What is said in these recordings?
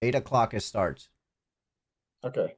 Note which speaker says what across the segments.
Speaker 1: 8 o'clock it starts.
Speaker 2: Okay.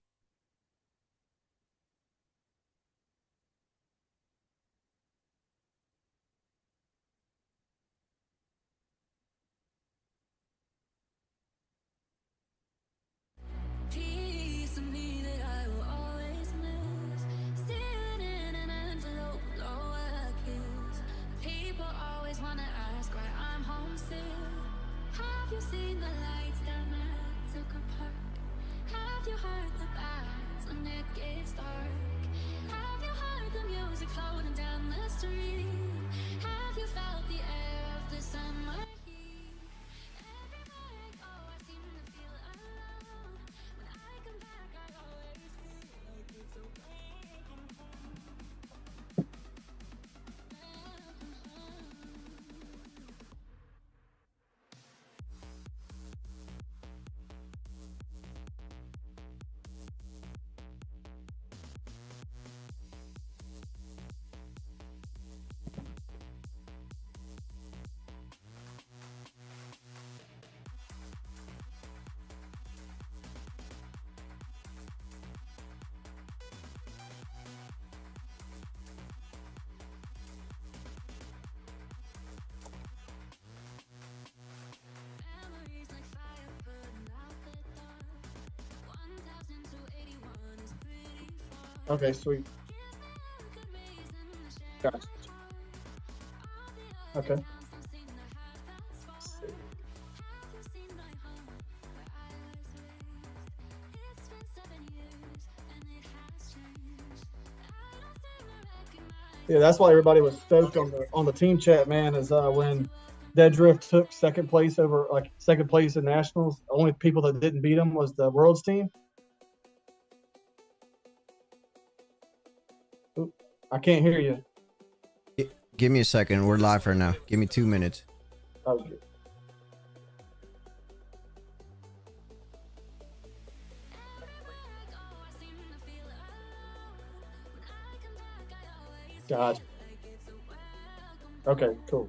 Speaker 2: Okay, sweet. Gotcha. Okay. Yeah, that's why everybody was stoked on the team chat, man. Is when Dead Drift took second place over second place in nationals. The only people that didn't beat him was the world's team. Oop, I can't hear you.
Speaker 1: Give me a second. We're live right now. Give me 2 minutes.
Speaker 2: Oh, good. Gotcha. Okay, cool.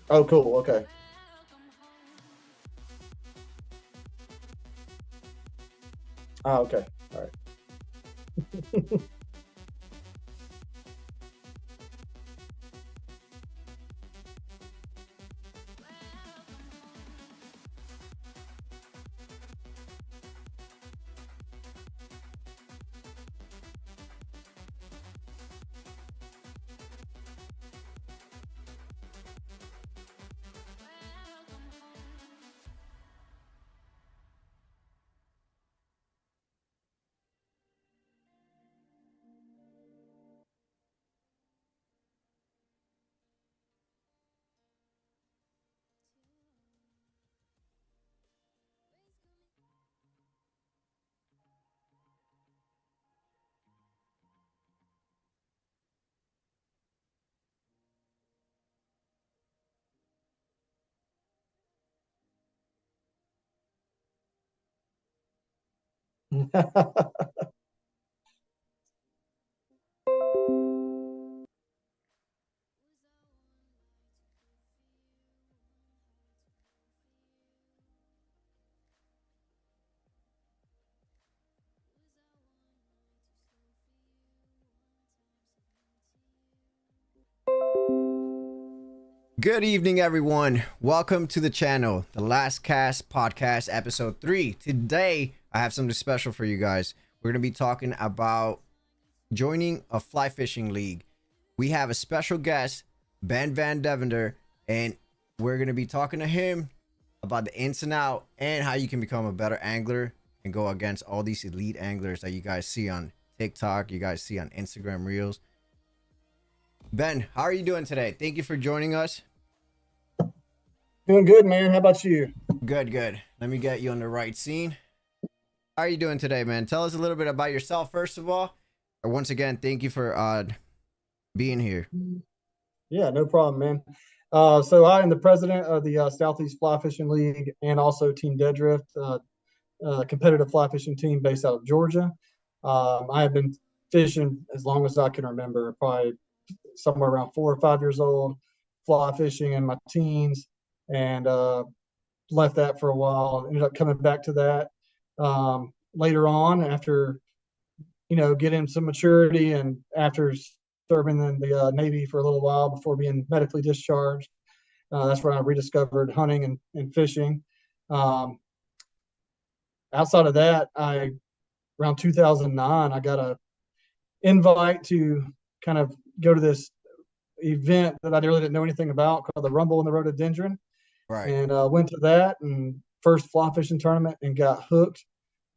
Speaker 2: Oh, cool. Okay. Ah, okay. All right.
Speaker 1: Good evening, everyone. Welcome to the channel, the LastCast podcast, episode 3. Today, I have something special for you guys. We're going to be talking about joining a fly fishing league. We have a special guest, Ben Van DeVender, and we're going to be talking to him about the ins and out and how you can become a better angler and go against all these elite anglers that you guys see on TikTok, you guys see on Instagram Reels. Ben, how are you doing today? Thank you for joining us.
Speaker 2: Doing good, man. How about you?
Speaker 1: Good. Let me get you on the right scene. How are you doing today, man? Tell us a little bit about yourself, first of all. Once again, thank you for being here.
Speaker 2: Yeah, no problem, man. So I am the president of the Southeast Fly Fishing League and also Team Dead Drift, competitive fly fishing team based out of Georgia. I have been fishing as long as I can remember, probably somewhere around 4 or 5 years old, fly fishing in my teens, and left that for a while. Ended up coming back to that later on after getting some maturity and after serving in the Navy for a little while before being medically discharged. That's where I rediscovered hunting and fishing. Um, Outside of that, I around 2009, I got a invite to kind of go to this event that I really didn't know anything about called the Rumble in the Rhododendron,
Speaker 1: Right.
Speaker 2: and went to that and first fly fishing tournament and got hooked.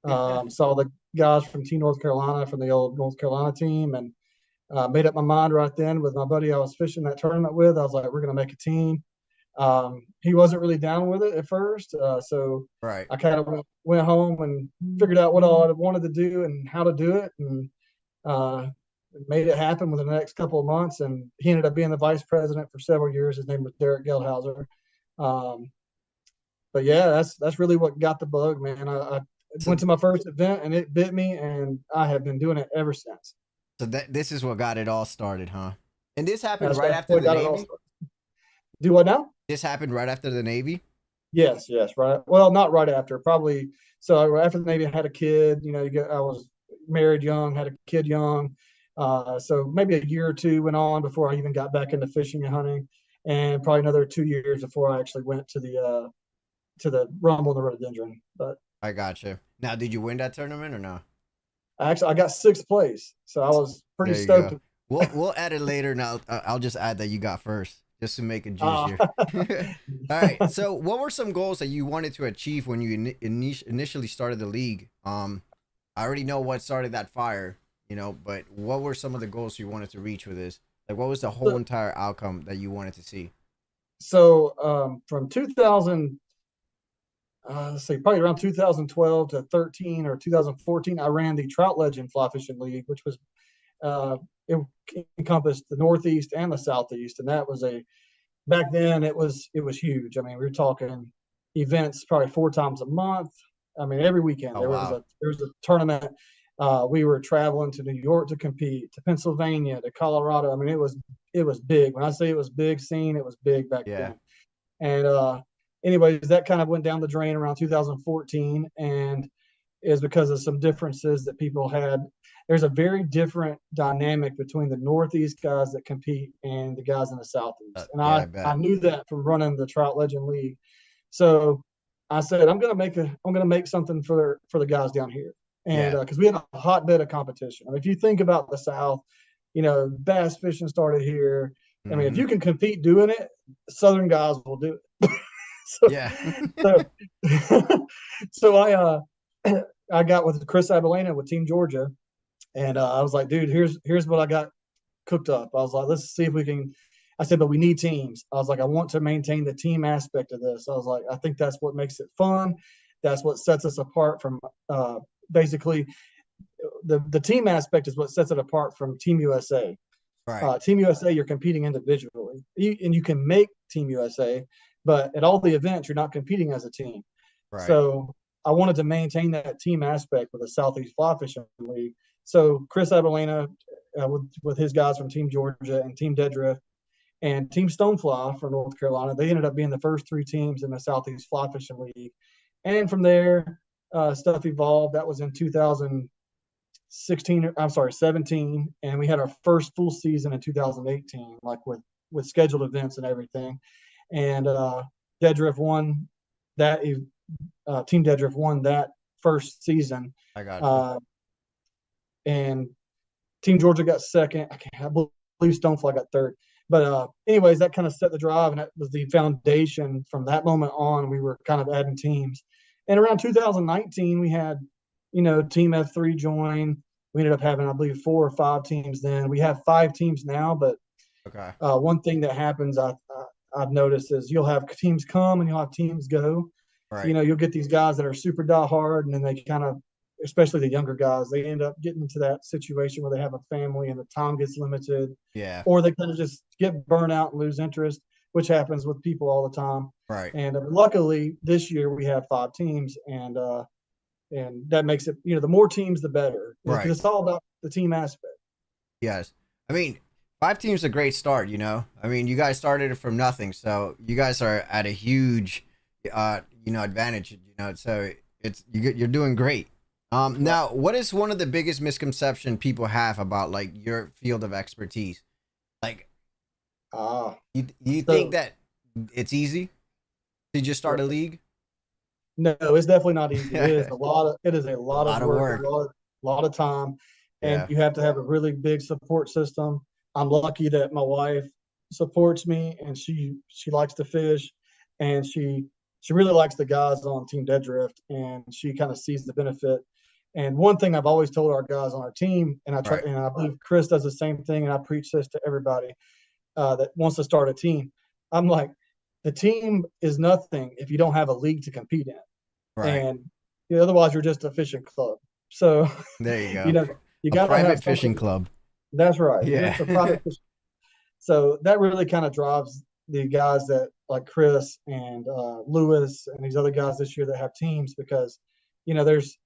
Speaker 2: Saw the guys from Team North Carolina from the old North Carolina team, and made up my mind right then with my buddy I was fishing that tournament with. I was like, we're going to make a team. He wasn't really down with it at first, so
Speaker 1: Right.
Speaker 2: I kind of went home and figured out what I wanted to do and how to do it, and uh, made it happen within the next couple of months. And he ended up being the vice president for several years. His name was Derek Geldhauser. Um, but yeah, that's really what got the bug, man. I
Speaker 1: So,
Speaker 2: went to my first event and it bit me, and I have been doing it ever since.
Speaker 1: so that this is what got it all started, huh? And this happened
Speaker 2: That's
Speaker 1: right
Speaker 2: that's
Speaker 1: after
Speaker 2: what
Speaker 1: the
Speaker 2: got it all
Speaker 1: Navy.
Speaker 2: started. Do what now?
Speaker 1: This happened right after the Navy.
Speaker 2: Yes, right. Well, not right after, probably. So after the Navy, I had a kid. I was married young, had a kid young. So maybe a year or two went on before I even got back into fishing and hunting, and probably another 2 years before I actually went to the Rumble in the Rhododendron. But
Speaker 1: I got you. Now, did you win that tournament or no?
Speaker 2: I got sixth place, so I was pretty
Speaker 1: There you
Speaker 2: stoked.
Speaker 1: go. We'll add it later. Now I'll just add that you got first, just to make it
Speaker 2: Uh,
Speaker 1: juicier. All right. So, what were some goals that you wanted to achieve when you initially started the league? I already know what started that fire, but what were some of the goals you wanted to reach with this? Like, what was the whole entire outcome that you wanted to see?
Speaker 2: from 2000, let's see, probably around 2012 to 13 or 2014, I ran the Trout Legend Fly Fishing League, which was uh, it encompassed the Northeast and the Southeast, and that was back then it was huge. I mean, we were talking events probably 4 times a month. I mean, every weekend
Speaker 1: Oh wow.
Speaker 2: there was a tournament. We were traveling to New York to compete, to Pennsylvania, to Colorado. I mean, it was big. When I say it was big scene, it was big back
Speaker 1: Yeah.
Speaker 2: then. And anyways, that kind of went down the drain around 2014, and is because of some differences that people had. There's a very different dynamic between the Northeast guys that compete and the guys in the Southeast. And
Speaker 1: Yeah, I
Speaker 2: I
Speaker 1: bet.
Speaker 2: knew that from running the Trout Legend League. So I said, I'm gonna make something for the guys down here. And
Speaker 1: Yeah.
Speaker 2: because we had a hotbed of competition. I mean, if you think about the South, bass fishing started here. I mean, if
Speaker 1: Hmm.
Speaker 2: you can compete doing it, Southern guys will do it. so,
Speaker 1: Yeah.
Speaker 2: so, so I got with Chris Abilena with Team Georgia, and I was like, dude, here's what I got cooked up. I was like, let's see if we can. I said, but we need teams. I was like, I want to maintain the team aspect of this. I was like, I think that's what makes it fun. That's what sets us apart from basically the team aspect is what sets it apart from Team USA.
Speaker 1: Right.
Speaker 2: Team USA, you're competing individually, and you can make Team USA, but at all the events, you're not competing as a team.
Speaker 1: Right.
Speaker 2: So I wanted to maintain that team aspect with the Southeast Fly Fishing League. So Chris Abilena, with his guys from Team Georgia and Team Dead Drift and Team Stonefly from North Carolina, they ended up being the first three teams in the Southeast Fly Fishing League. And from there, stuff evolved. That was in 2016. I'm sorry, 17, and we had our first full season in 2018, like with scheduled events and everything. And Dead Drift won that. Team Dead Drift won that first season,
Speaker 1: I got you.
Speaker 2: uh, and Team Georgia got second. I believe Stonefly got third. But anyways, that kind of set the drive, and that was the foundation. From that moment on, we were kind of adding teams. And around 2019, we had, Team F3 join. We ended up having, I believe, 4 or 5 teams then. We have 5 teams now, but
Speaker 1: Okay.
Speaker 2: one thing that happens I've noticed is you'll have teams come and you'll have teams go.
Speaker 1: Right.
Speaker 2: You'll get these guys that are super die hard, and then they kind of, especially the younger guys, they end up getting into that situation where they have a family and the time gets limited,
Speaker 1: Yeah.
Speaker 2: or they kind of just get burnt out and lose interest. which happens with people all the time.
Speaker 1: Right.
Speaker 2: And luckily this year we have 5 teams, and that makes it, the more teams, the better, because
Speaker 1: Right.
Speaker 2: it's all about the team aspect.
Speaker 1: Yes. I mean, 5 teams is a great start, you know? I mean, you guys started it from nothing. So you guys are at a huge, advantage, so you're doing great. Now, what is one of the biggest misconception people have about like your field of expertise? Like, you think that it's easy to just start a league?
Speaker 2: No, it's definitely not easy. It is a lot of work,
Speaker 1: work.
Speaker 2: a lot of time, and
Speaker 1: Yeah.
Speaker 2: you have to have a really big support system. I'm lucky that my wife supports me, and she likes to fish, and she really likes the guys on Team Dead Drift, and she kind of sees the benefit. And one thing I've always told our guys on our team, and
Speaker 1: Right.
Speaker 2: I believe Chris does the same thing, and I preach this to everybody that wants to start a team. I'm like, the team is nothing if you don't have a league to compete in.
Speaker 1: Right.
Speaker 2: And otherwise you're just a fishing club. So
Speaker 1: There you
Speaker 2: you
Speaker 1: go.
Speaker 2: know you
Speaker 1: A
Speaker 2: got to have
Speaker 1: private fishing
Speaker 2: something.
Speaker 1: club.
Speaker 2: That's right. You're
Speaker 1: Yeah.
Speaker 2: just a private fishing. So that really kind of drives the guys that like Chris and Lewis and these other guys this year that have teams, because there's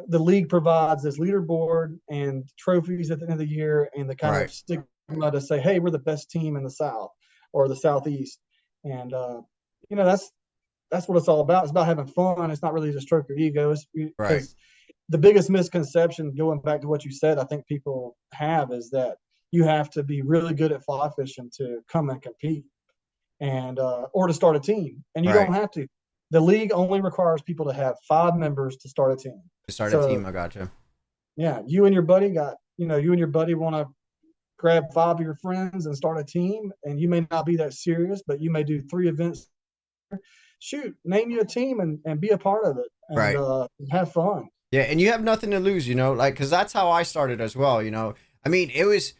Speaker 2: the league provides this leaderboard and trophies at the end of the year, and the kind
Speaker 1: Right.
Speaker 2: of stigma to say, hey, we're the best team in the South or the Southeast. And that's what it's all about. It's about having fun. It's not really to stroke your ego.
Speaker 1: Right.
Speaker 2: Because the biggest misconception, going back to what you said, I think people have, is that you have to be really good at fly fishing to come and compete, and or to start a team. And you
Speaker 1: Right.
Speaker 2: don't have to. The league only requires people to have 5 members to start a team.
Speaker 1: To start a
Speaker 2: So
Speaker 1: team, I gotcha.
Speaker 2: yeah, you and your buddy want to grab 5 of your friends and start a team, and you may not be that serious, but you may do 3 events. Shoot, name you a team and be a part of it, and
Speaker 1: Right.
Speaker 2: have fun.
Speaker 1: Yeah, and you have nothing to lose, like, because that's how I started as well, I mean, it was,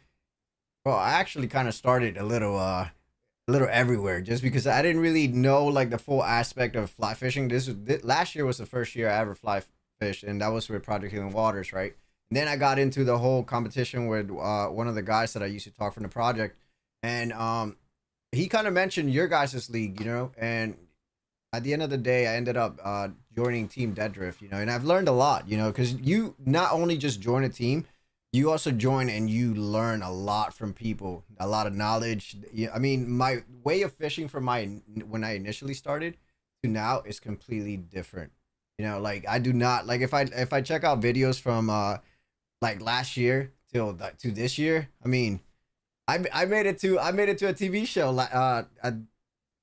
Speaker 1: well, I actually kind of started a little everywhere, just because I didn't really know like the full aspect of fly fishing. Last year was the first year I ever fly fished, and that was with Project Healing Waters, right? And then I got into the whole competition with one of the guys that I used to talk from the project, and he kind of mentioned your guys' league, and at the end of the day, I ended up joining Team Dead Drift, and I've learned a lot, because you not only just join a team, you also join and you learn a lot from people, a lot of knowledge. I mean, my way of fishing from when I initially started to now is completely different. Like I do not like if I check out videos from like last year to this year. I mean, I made it to a TV show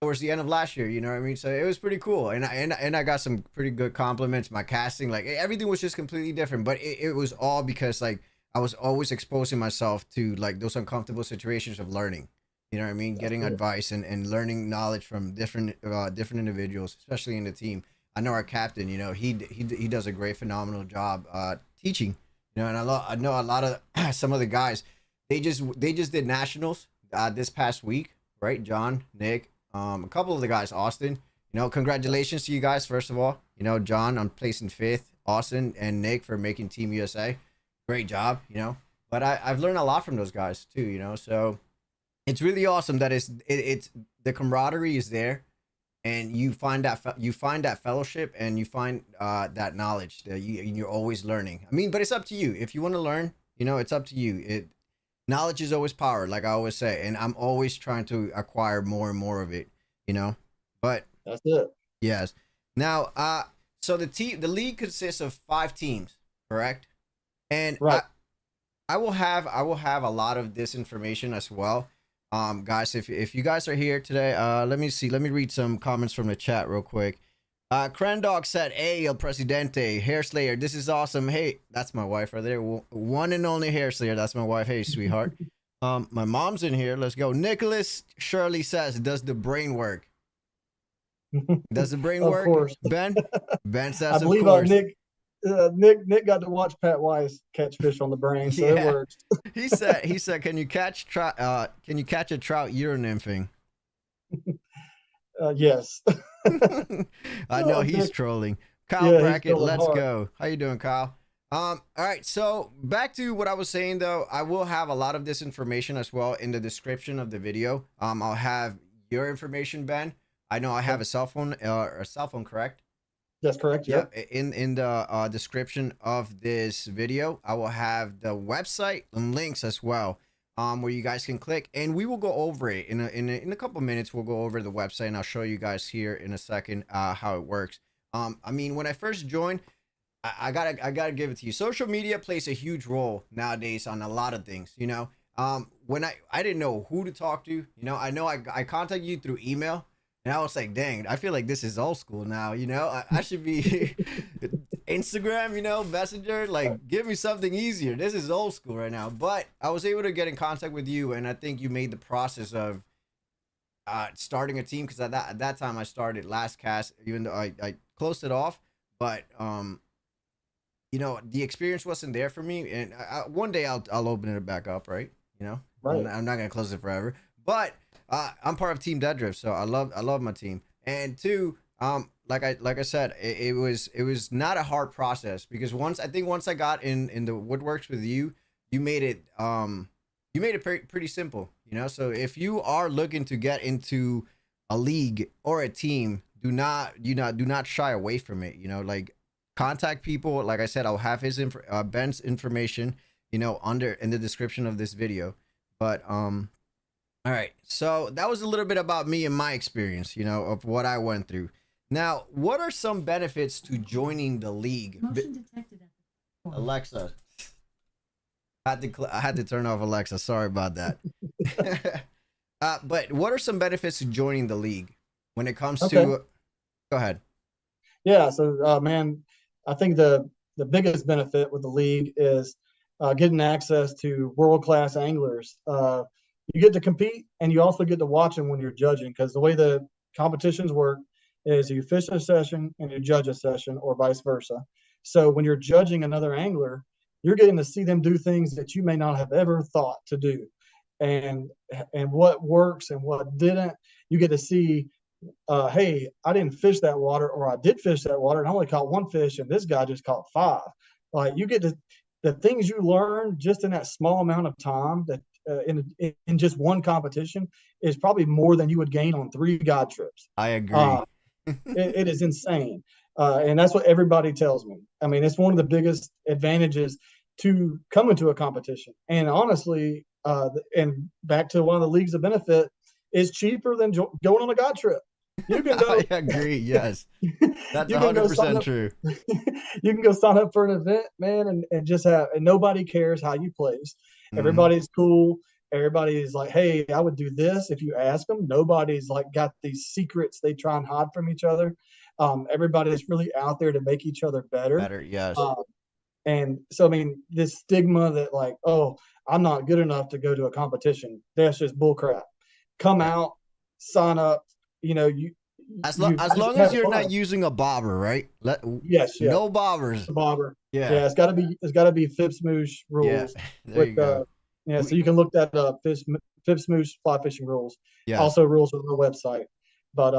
Speaker 1: towards the end of last year, you know what I mean? So it was pretty cool, and I got some pretty good compliments. My casting, like everything was just completely different, but it was all because like I was always exposing myself to like those uncomfortable situations of learning. You know what I mean? Getting advice and learning knowledge from different individuals, especially in the team. I know our captain, he does a great, phenomenal job teaching. And I know a lot of some of the guys, they just did nationals this past week, right? John, Nick, a couple of the guys, Austin. Congratulations to you guys, first of all. John on placing 5th, Austin and Nick for making Team USA. Great job, But I've learned a lot from those guys too, So it's really awesome that it's the camaraderie is there, and you find that fellowship, and you find that knowledge that you're always learning. I mean, but it's up to you. If you want to learn, it's up to you. Knowledge is always power, like I always say, and I'm always trying to acquire more and more of it, But
Speaker 2: that's it.
Speaker 1: Yes. Now, so the league consists of 5 teams, correct? And
Speaker 2: right.
Speaker 1: I will have a lot of this information as well. Guys, if you guys are here today, let me read some comments from the chat real quick. Crandog said, "Hey, El Presidente, Hair Slayer, this is awesome." Hey, that's my wife right there. One and only Hair Slayer. That's my wife. Hey, sweetheart. My mom's in here. Let's go. Nicholas Shirley says, "Does the brain work?" Does the brain work?
Speaker 2: Course.
Speaker 1: Ben says,
Speaker 2: I believe
Speaker 1: of course.
Speaker 2: Nick got to watch Pat Weiss catch fish on the brain, so it works.
Speaker 1: he said, "Can you catch trout? Can you catch a trout urinymphing?"
Speaker 2: Yes.
Speaker 1: I know he's trolling. Kyle Brackett, let's go. How you doing, Kyle? All right, so back to what I was saying though. I will have a lot of this information as well in the description of the video. I'll have your information, Ben. I know I have a cell phone, correct?
Speaker 2: That's correct.
Speaker 1: Yeah,
Speaker 2: Yep.
Speaker 1: in the description of this video, I will have the website and links as well, where you guys can click, and we will go over it in a couple minutes. We'll go over the website, and I'll show you guys here in a second how it works. I mean, when I first joined, I gotta give it to you. Social media plays a huge role nowadays on a lot of things. You know, when I didn't know who to talk to. You know I contacted you through email. And I was like, dang, I feel like this is old school now, you know? I should be Instagram, you know, Messenger, like give me something easier. This is old school right now. But I was able to get in contact with you, and I think you made the process of starting a team, because at that time I started LastCast, even though I closed it off. But you know, the experience wasn't there for me, and one day I'll open it back up, right? You know,
Speaker 2: Right.
Speaker 1: I'm not gonna close it forever, but I'm part of Team Dead Drift, so I love my team. And two, like I said, it was not a hard process, because once I got in the woodworks with you, you made it pretty simple, you know. So if you are looking to get into a league or a team, do not shy away from it. You know, like contact people. Like I said, I'll have his Ben's information, you know, in the description of this video. But all right, so that was a little bit about me and my experience, you know, of what I went through. Now, what are some benefits to joining the league?
Speaker 3: Motion detected at the phone.
Speaker 1: Alexa, I had to turn off Alexa. Sorry about that. But what are some benefits to joining the league when it comes
Speaker 2: Okay.
Speaker 1: to? Go ahead.
Speaker 2: Yeah. So, man, I think the biggest benefit with the league is getting access to world-class anglers. You get to compete, and you also get to watch them when you're judging, because the way the competitions work is you fish a session and you judge a session, or vice versa. So when you're judging another angler, you're getting to see them do things that you may not have ever thought to do, and what works and what didn't. You get to see, hey, I didn't fish that water, or I did fish that water and I only caught one fish, and this guy just caught five. Like, you get to, the things you learn just in that small amount of time, that in just one competition, is probably more than you would gain on 3 guide trips.
Speaker 1: I agree.
Speaker 2: It is insane. And that's what everybody tells me. I mean, it's one of the biggest advantages to coming to a competition. And honestly, and back to one of the leagues of benefit, is cheaper than going on a guide trip. You can go.
Speaker 1: I agree. Yes, that's
Speaker 2: You can go
Speaker 1: 100% true.
Speaker 2: You can go sign up for an event, man, and just have, and nobody cares how you place.
Speaker 1: Mhm.
Speaker 2: Everybody's cool. Everybody's like, hey, I would do this if you ask them. Nobody's like got these secrets they try and hide from each other. Everybody's really out there to make each other better.
Speaker 1: Better, yes.
Speaker 2: And so, I mean, this stigma that, like, oh, I'm not good enough to go to a competition, that's just bull crap. Come out, sign up. You know,
Speaker 1: As long as you're not using a bobber, right?
Speaker 2: Yes, yeah.
Speaker 1: No bobbers.
Speaker 2: The bobber.
Speaker 1: Yeah.
Speaker 2: Yeah, it's got to be FIPSMoosh rules.
Speaker 1: Yeah. There you go.
Speaker 2: Yeah, so you can look that up. FIPSMoosh fly fishing rules.
Speaker 1: Yes.
Speaker 2: Also rules on the website. But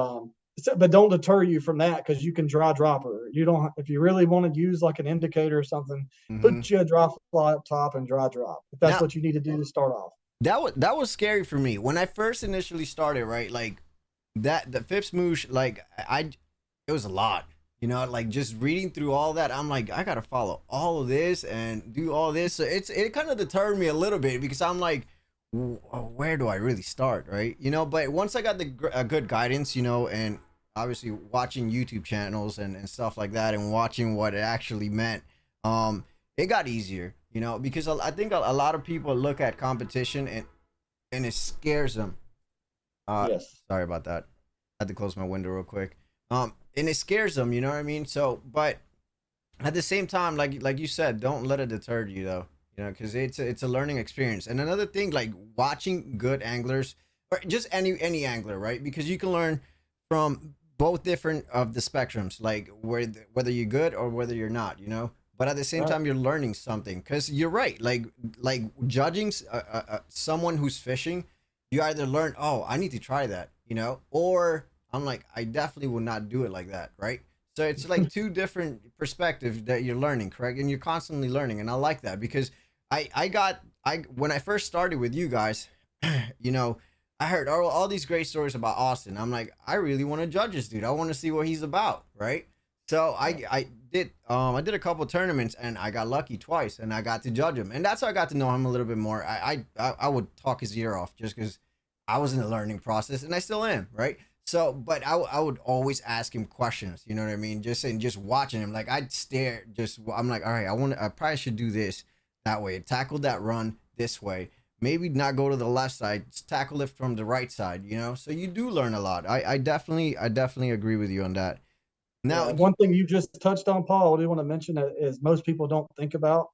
Speaker 2: don't deter you from that, because you can dry dropper. You don't, if you really want to use like an indicator or something, put you a dry fly up top and dry drop, if that's what you need to do to start off.
Speaker 1: That was scary for me when I first initially started, right? Like that, the FIPSMoosh, like it was a lot, you know, like just reading through all that. I'm like, I gotta follow all of this and do all this. So it kind of deterred me a little bit, because I'm like, where do I really start, right? You know, but once I got the good guidance, you know, and obviously watching YouTube channels and stuff like that, and watching what it actually meant, it got easier, you know, because I think a lot of people look at competition and it scares them.
Speaker 2: Yes.
Speaker 1: Sorry about that. I had to close my window real quick. And it scares them, you know what I mean? So, but at the same time, like you said, don't let it deter you, though, you know, because it's a learning experience. And another thing, like watching good anglers, or just any angler, right? Because you can learn from both different of the spectrums, like whether you're good or whether you're not, you know. But at the same time, you're learning something, because you're right. Like judging someone who's fishing, you either learn, oh, I need to try that, you know, or I'm like, I definitely would not do it like that, right? So it's like 2 different perspectives that you're learning, correct? And you're constantly learning, and I like that, because when I first started with you guys, you know, I heard all these great stories about Austin. I'm like, I really want to judge this dude. I want to see what he's about, right? So I did a couple tournaments and I got lucky twice and I got to judge him, and that's how I got to know him a little bit more. I would talk his ear off just because I was in the learning process and I still am, right? So, but I would always ask him questions. You know what I mean? Just watching him, like I'd stare. I'm like, all right, I probably should do this that way. Tackle that run this way. Maybe not go to the left side. Just tackle it from the right side. You know, so you do learn a lot. I definitely agree with you on that. Now,
Speaker 2: One thing you just touched on, Paul, I do want to mention that is most people don't think about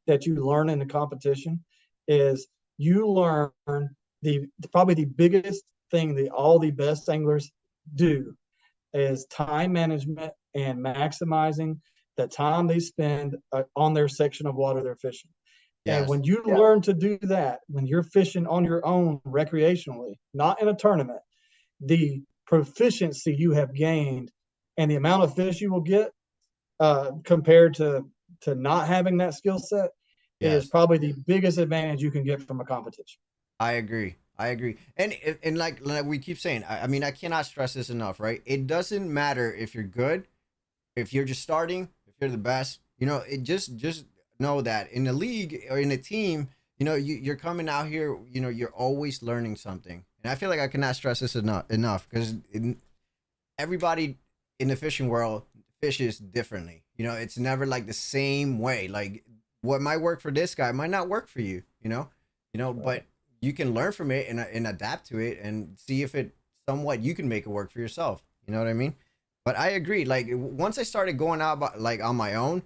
Speaker 2: that you learn in the competition is you learn the probably the biggest thing that all the best anglers do is time management and maximizing the time they spend on their section of water they're fishing. And
Speaker 1: yes,
Speaker 2: when you learn to do that, when you're fishing on your own recreationally, not in a tournament, the proficiency you have gained and the amount of fish you will get compared to not having that skill set is
Speaker 1: yes.
Speaker 2: probably the biggest advantage you can get from a competition.
Speaker 1: I agree. I agree. And like we keep saying, I mean, I cannot stress this enough, right? It doesn't matter if you're good, if you're just starting, if you're the best. You know, it just know that in the league or in a team, you know, you're coming out here. You know, you're always learning something, and I feel like I cannot stress this enough because everybody in the fishing world fishes differently. You know, it's never like the same way. Like what might work for this guy might not work for you. But you can learn from it and adapt to it and see if it somewhat you can make it work for yourself. You know what I mean? But I agree. Like once I started going out like on my own,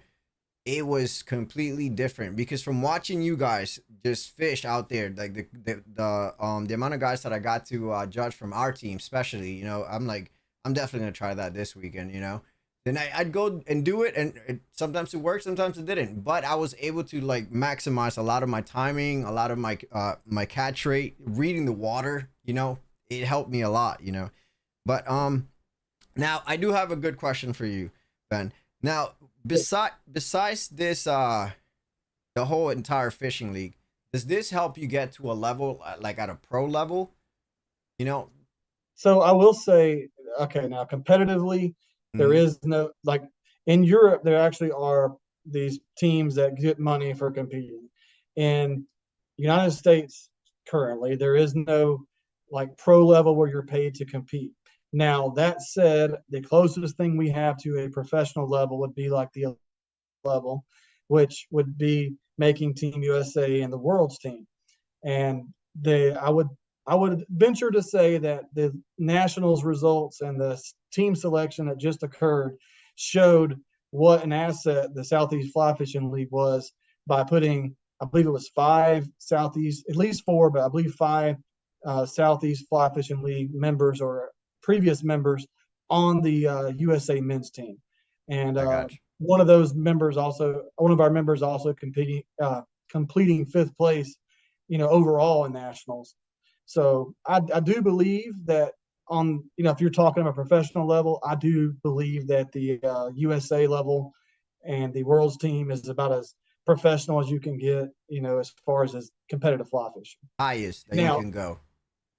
Speaker 1: it was completely different because from watching you guys just fish out there, like the amount of guys that I got to judge from our team, especially, you know, I'm like, I'm definitely gonna try that this weekend, you know. Then I'd go and do it, and sometimes it worked, sometimes it didn't. But I was able to like maximize a lot of my timing, a lot of my catch rate, reading the water. You know, it helped me a lot. You know, but now I do have a good question for you, Ben. Now, besides this, the whole entire fishing league, does this help you get to a level like at a pro level? You know.
Speaker 2: So I will say, okay, now competitively, there
Speaker 1: Mhm.
Speaker 2: is no like in Europe, there actually are these teams that get money for competing. In United States, currently, there is no like pro level where you're paid to compete. Now, that said, the closest thing we have to a professional level would be like the level, which would be making Team USA and the World's team. And I would venture to say that the Nationals results and the team selection that just occurred showed what an asset the Southeast Fly Fishing League was by putting, I believe it was five Southeast, at least four, but I believe five Southeast Fly Fishing League members or previous members on the USA men's team. And
Speaker 1: I got you.
Speaker 2: one of those members also, one of our members also completing fifth place, overall in nationals. So I do believe that if you're talking about professional level, I do believe that the USA level and the world's team is about as professional as you can get, as far as competitive fly fishing.
Speaker 1: Highest that you
Speaker 2: Now,
Speaker 1: can go.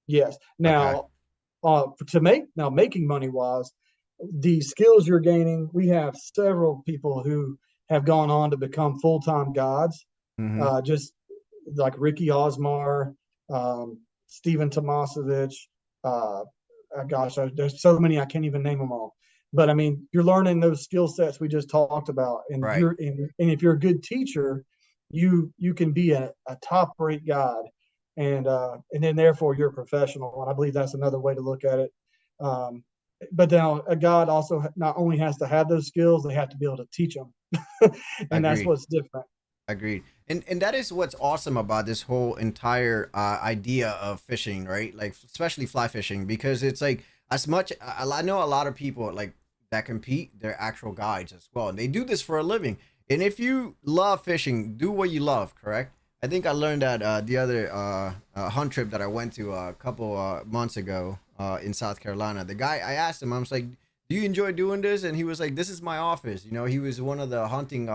Speaker 2: yes.
Speaker 1: Okay.
Speaker 2: Now, making money wise, the skills you're gaining, we have several people who have gone on to become full time guides.
Speaker 1: Mm-hmm.
Speaker 2: Just like Ricky Osmar, Steven Tomasovich. There's so many I can't even name them all. But I mean, you're learning those skill sets we just talked about, and
Speaker 1: Right.
Speaker 2: if you're a good teacher, you can be a top rate guide, and then therefore you're a professional. And I believe that's another way to look at it. Um, but now a guide also not only has to have those skills, they have to be able to teach them, and that's
Speaker 1: Agreed.
Speaker 2: what's different.
Speaker 1: Agreed. And that is what's awesome about this whole entire idea of fishing, right? Like especially fly fishing, because it's like as much I know a lot of people like that compete, they're actual guides as well, and they do this for a living. And if you love fishing, do what you love, correct? I think I learned that the other hunt trip that I went to a couple months ago in South Carolina. The guy, I asked him, I was like, "Do you enjoy doing this?" And he was like, "This is my office." You know, he was one of the hunting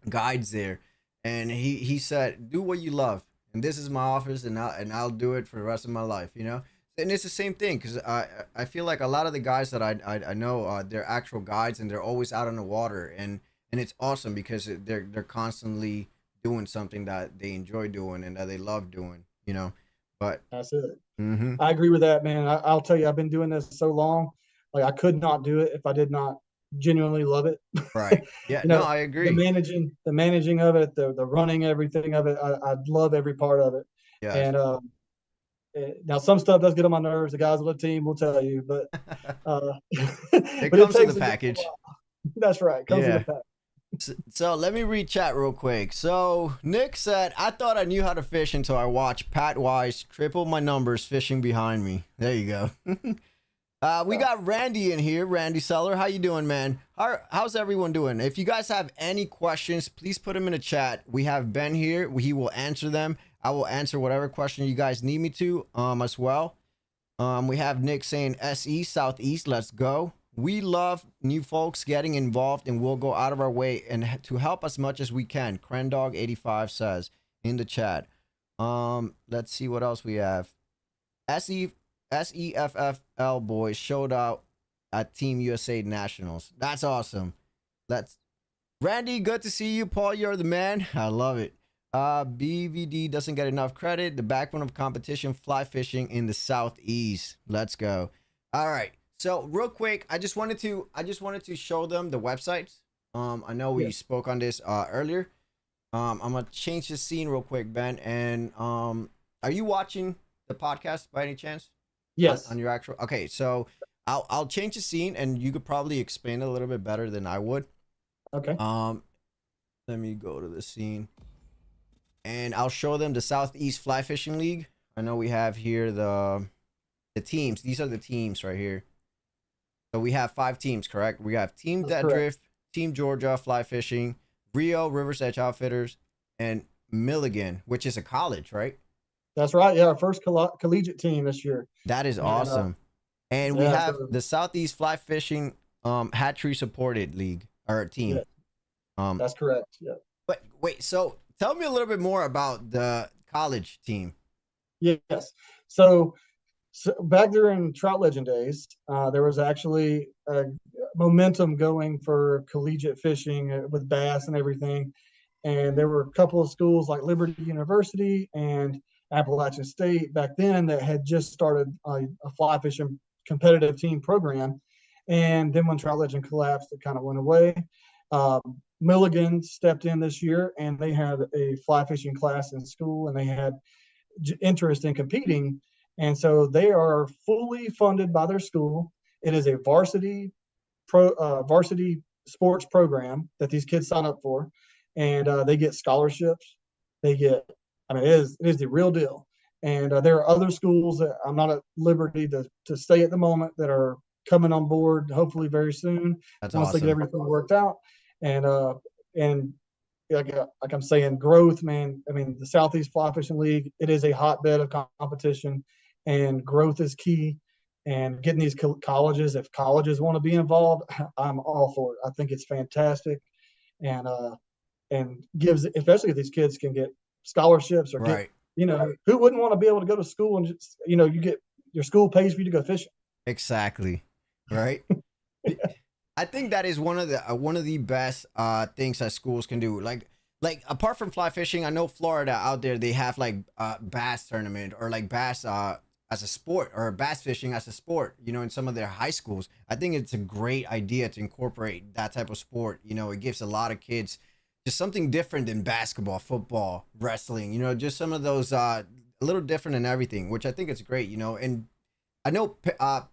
Speaker 1: guides there, and he said, do what you love. and this is my office, and I'll do it for the rest of my life, you know. And it's the same thing because I feel like a lot of the guys that I know, they're actual guides, and they're always out on the water, and it's awesome because they're constantly doing something that they enjoy doing and that they love doing, you know. But
Speaker 2: That's it.
Speaker 1: mm-hmm.
Speaker 2: I agree with that, man. I'll tell you, I've been doing this so long, like I could not do it if I did not genuinely love it.
Speaker 1: Right. Yeah.
Speaker 2: You
Speaker 1: No,
Speaker 2: know,
Speaker 1: I
Speaker 2: the
Speaker 1: agree.
Speaker 2: managing of it, the running, everything of it. I love every part of it.
Speaker 1: Yes.
Speaker 2: And now some stuff does get on my nerves. The guys on the team will tell you, but uh,
Speaker 1: It
Speaker 2: but it
Speaker 1: comes in
Speaker 2: takes
Speaker 1: the
Speaker 2: a
Speaker 1: package.
Speaker 2: while. That's right. Comes in the
Speaker 1: Yeah.
Speaker 2: pack.
Speaker 1: So let me read chat real quick. So Nick said, I thought I knew how to fish until I watched Pat Wise triple my numbers fishing behind me. There you go. We got Randy in here. Randy Seller, how you doing, man? How's everyone doing? If you guys have any questions, please put them in the chat. We have Ben here. He will answer them. I will answer whatever question you guys need me to as well. We have Nick saying SE, Southeast, let's go. We love new folks getting involved, and we'll go out of our way and to help as much as we can. Crendog85 says in the chat. Let's see what else we have. SEFFL boys showed out at Team USA Nationals. That's awesome. Randy, good to see you. Paul, you're the man. I love it. BVD doesn't get enough credit. The backbone of competition, fly fishing in the Southeast. Let's go. All right. So real quick, I just wanted to show them the websites. I know we spoke on this earlier. I'm gonna change the scene real quick, Ben. And are you watching the podcast by any chance?
Speaker 2: Yes.
Speaker 1: On your actual. Okay, so I'll change the scene, and you could probably explain it a little bit better than I would.
Speaker 2: Okay.
Speaker 1: Let me go to the scene, and I'll show them the Southeast Fly Fishing League. I know we have here the teams. These are the teams right here. So we have 5 teams, correct? We have Team Dead Drift, Team Georgia Fly Fishing, Rio River's Edge Outfitters, and Milligan, which is a college, right?
Speaker 2: That's right. Yeah, our first collegiate team this year.
Speaker 1: That is awesome. And we have the Southeast Fly Fishing Hatchery Supported League or team.
Speaker 2: Yeah. That's correct. Yeah.
Speaker 1: But wait, so tell me a little bit more about the college team.
Speaker 2: Yes. So back during Trout Legend days, there was actually a momentum going for collegiate fishing with bass and everything. And there were a couple of schools like Liberty University and Appalachian State back then that had just started a fly fishing competitive team program. And then when Trout Legend collapsed, it kind of went away. Milligan stepped in this year, and they had a fly fishing class in school, and they had interest in competing. And so they are fully funded by their school. It is a varsity sports program that these kids sign up for, and they get scholarships. They get, I mean, it is the real deal. And there are other schools that I'm not at liberty to say at the moment that are coming on board, hopefully very soon.
Speaker 1: That's
Speaker 2: once
Speaker 1: awesome.
Speaker 2: They get everything worked out. And like I'm saying, growth, man. I mean, the Southeast Fly Fishing League, it is a hotbed of competition, and growth is key. And getting these colleges, if colleges want to be involved, I'm all for it. I think it's fantastic, and gives, especially if these kids can get scholarships or get, who wouldn't want to be able to go to school and just, you get your school pays for you to go fishing.
Speaker 1: Exactly. Right. Yeah. I think that is one of the best things that schools can do. Like apart from fly fishing, I know Florida out there, they have like bass tournament or like bass as a sport, or bass fishing as a sport, in some of their high schools. I think it's a great idea to incorporate that type of sport. It gives a lot of kids just something different than basketball, football, wrestling, just some of those a little different in everything, which I think is great, and I know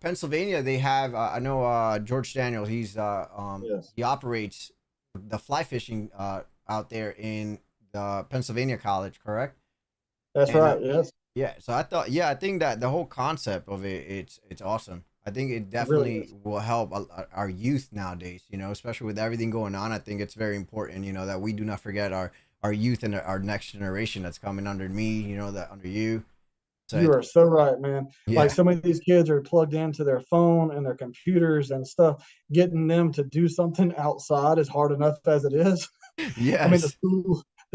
Speaker 1: Pennsylvania, they have, I know George Daniel, he's he operates the fly fishing out there in the Pennsylvania College, correct?
Speaker 2: That's right. Yes.
Speaker 1: Yeah. So I think that the whole concept of it's awesome. I think it definitely really will help our youth nowadays, especially with everything going on. I think it's very important, that we do not forget our youth and our next generation that's coming under me, that under you.
Speaker 2: So you are so right, man. Yeah. Like so many of these kids are plugged into their phone and their computers and stuff. Getting them to do something outside is hard enough as it is.
Speaker 1: Yeah.
Speaker 2: I mean,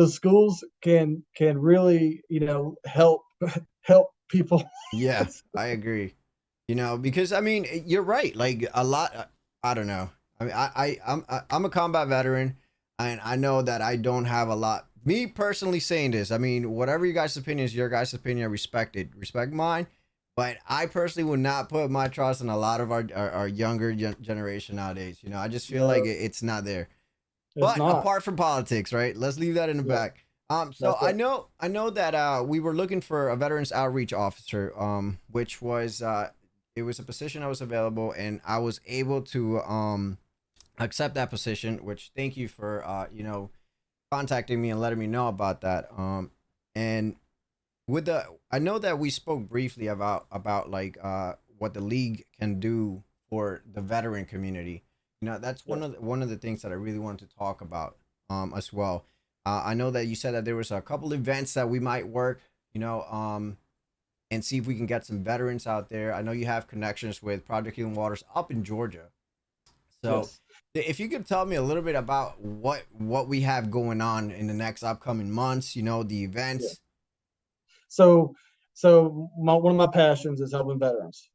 Speaker 2: the schools can really, help people.
Speaker 1: Yeah, I agree. Because I mean, you're right. Like a lot, I don't know. I mean, I'm a combat veteran, and I know that I don't have a lot. Me personally saying this, I mean, whatever you guys' opinion is, your guys' opinion, I respect it. Respect mine, but I personally would not put my trust in a lot of our younger generation nowadays. I just feel like
Speaker 2: No,
Speaker 1: it's not there.
Speaker 2: it's
Speaker 1: But
Speaker 2: not.
Speaker 1: apart from politics, right? Let's leave that in the
Speaker 2: Yeah,
Speaker 1: back. So
Speaker 2: that's
Speaker 1: I
Speaker 2: it.
Speaker 1: know that we were looking for a veterans outreach officer, which was it was a position that was available, and I was able to accept that position. Which thank you for contacting me and letting me know about that. And with the I know that we spoke briefly about like what the league can do for the veteran community. That's
Speaker 2: Yeah.
Speaker 1: one of the things that I really wanted to talk about as well. I know that you said that there was a couple events that we might work, you know, um and see if we can get some veterans out there. I know you have connections with Project Healing Waters up in Georgia. So
Speaker 2: Yes.
Speaker 1: if you could tell me a little bit about what we have going on in the next upcoming months, the
Speaker 2: Yeah.
Speaker 1: events.
Speaker 2: So, one of my passions is helping veterans.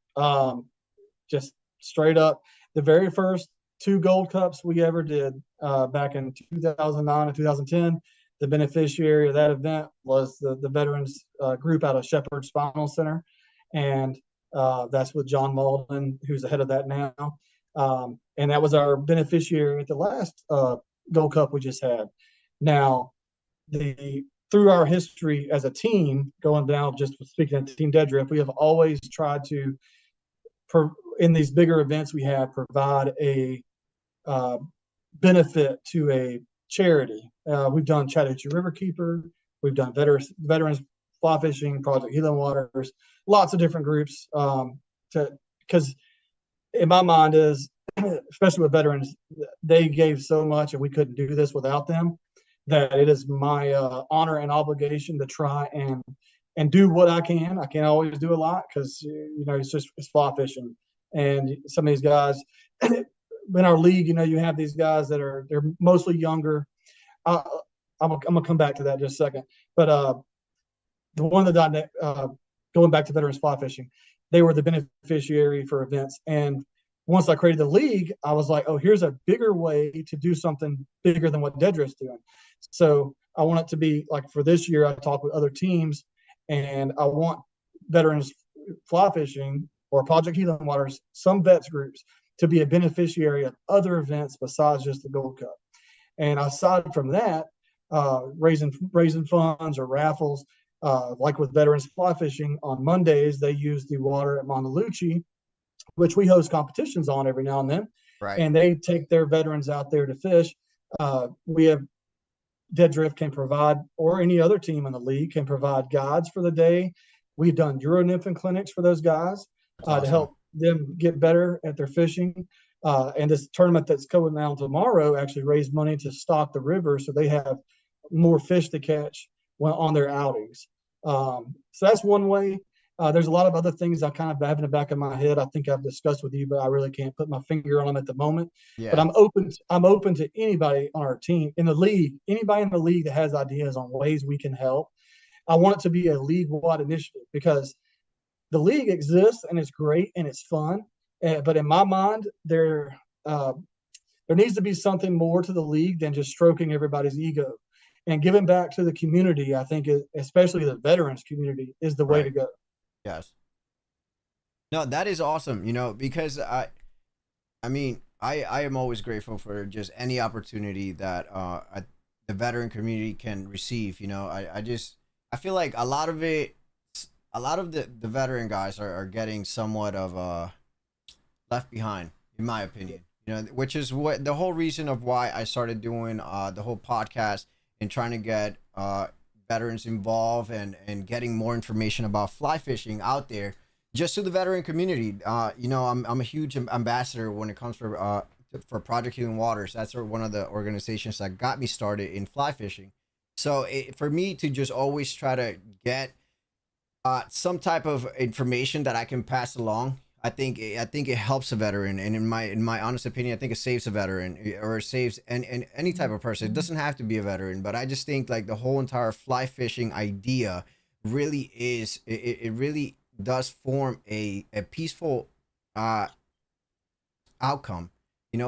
Speaker 2: Just straight up, the very first two Gold Cups we ever did back in 2009 and 2010. The beneficiary of that event was the veterans group out of Shepherd Spinal Center, and that's with John Malden, who's the head of that now. And that was our beneficiary at the last Gold Cup we just had. Now, the through our history as a team, going down just speaking of Team Dead Drift, we have always tried to, in these bigger events we have, provide a uh, benefit to a charity. We've done Chattahoochee Riverkeeper, we've done veterans fly fishing, Project Healing Waters, lots of different groups. Because in my mind is, especially with veterans, they gave so much, and we couldn't do this without them. That it is my honor and obligation to try and do what I can. I can't always do a lot because it's fly fishing, and some of these guys in our league, you have these guys that they're mostly younger. Uh, I'm gonna come back to that in just a second, but the one that going back to veterans fly fishing, they were the beneficiary for events. And once I created the league, I was like, oh, here's a bigger way to do something bigger than what Dead Drift's doing. So I want it to be like, for this year, I talk with other teams, and I want veterans fly fishing or Project Healing Waters, some vets groups, to be a beneficiary of other events besides just the Gold Cup. And aside from that, raising funds or raffles, like with veterans fly fishing on Mondays, they use the water at Montalucci, which we host competitions on every now and then,
Speaker 1: Right.
Speaker 2: and they take their veterans out there to fish. We have Dead Drift can provide, or any other team in the league can provide, guides for the day. We've done Euro nymphing clinics for those guys
Speaker 1: That's
Speaker 2: to
Speaker 1: awesome.
Speaker 2: help them get better at their fishing. And this tournament that's coming down tomorrow actually raised money to stock the river so they have more fish to catch on their outings. So that's one way. There's a lot of other things I kind of have in the back of my head. I think I've discussed with you, but I really can't put my finger on them at the moment. But
Speaker 1: Yeah.
Speaker 2: I'm open to anybody on our team in the league, anybody in the league that has ideas on ways we can help. I want it to be a league-wide initiative because the league exists and it's great and it's fun. But in my mind, there needs to be something more to the league than just stroking everybody's ego. And giving back to the community, I think, especially the veterans community, is the way to
Speaker 1: Right.
Speaker 2: go.
Speaker 1: Yes. No, that is awesome. Because I mean, I am always grateful for just any opportunity that the veteran community can receive. I feel like a lot of the veteran guys are getting somewhat of left behind, in my opinion. Which is what the whole reason of why I started doing the whole podcast and trying to get veterans involved and getting more information about fly fishing out there, just to the veteran community. I'm a huge ambassador when it comes for Project Healing Waters. That's one of the organizations that got me started in fly fishing. So for me to just always try to get some type of information that I can pass along, I think it helps a veteran, and in my honest opinion, I think it saves a veteran, or it saves and any type of person. It doesn't have to be a veteran, but I just think like the whole entire fly fishing idea really is it really does form a peaceful uh outcome,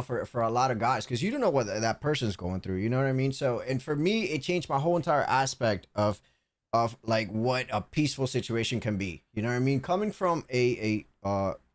Speaker 1: for a lot of guys, because you don't know what that person's going through. You know what I mean? So, and for me, it changed my whole entire aspect of like what a peaceful situation can be. You know what I mean? Coming from a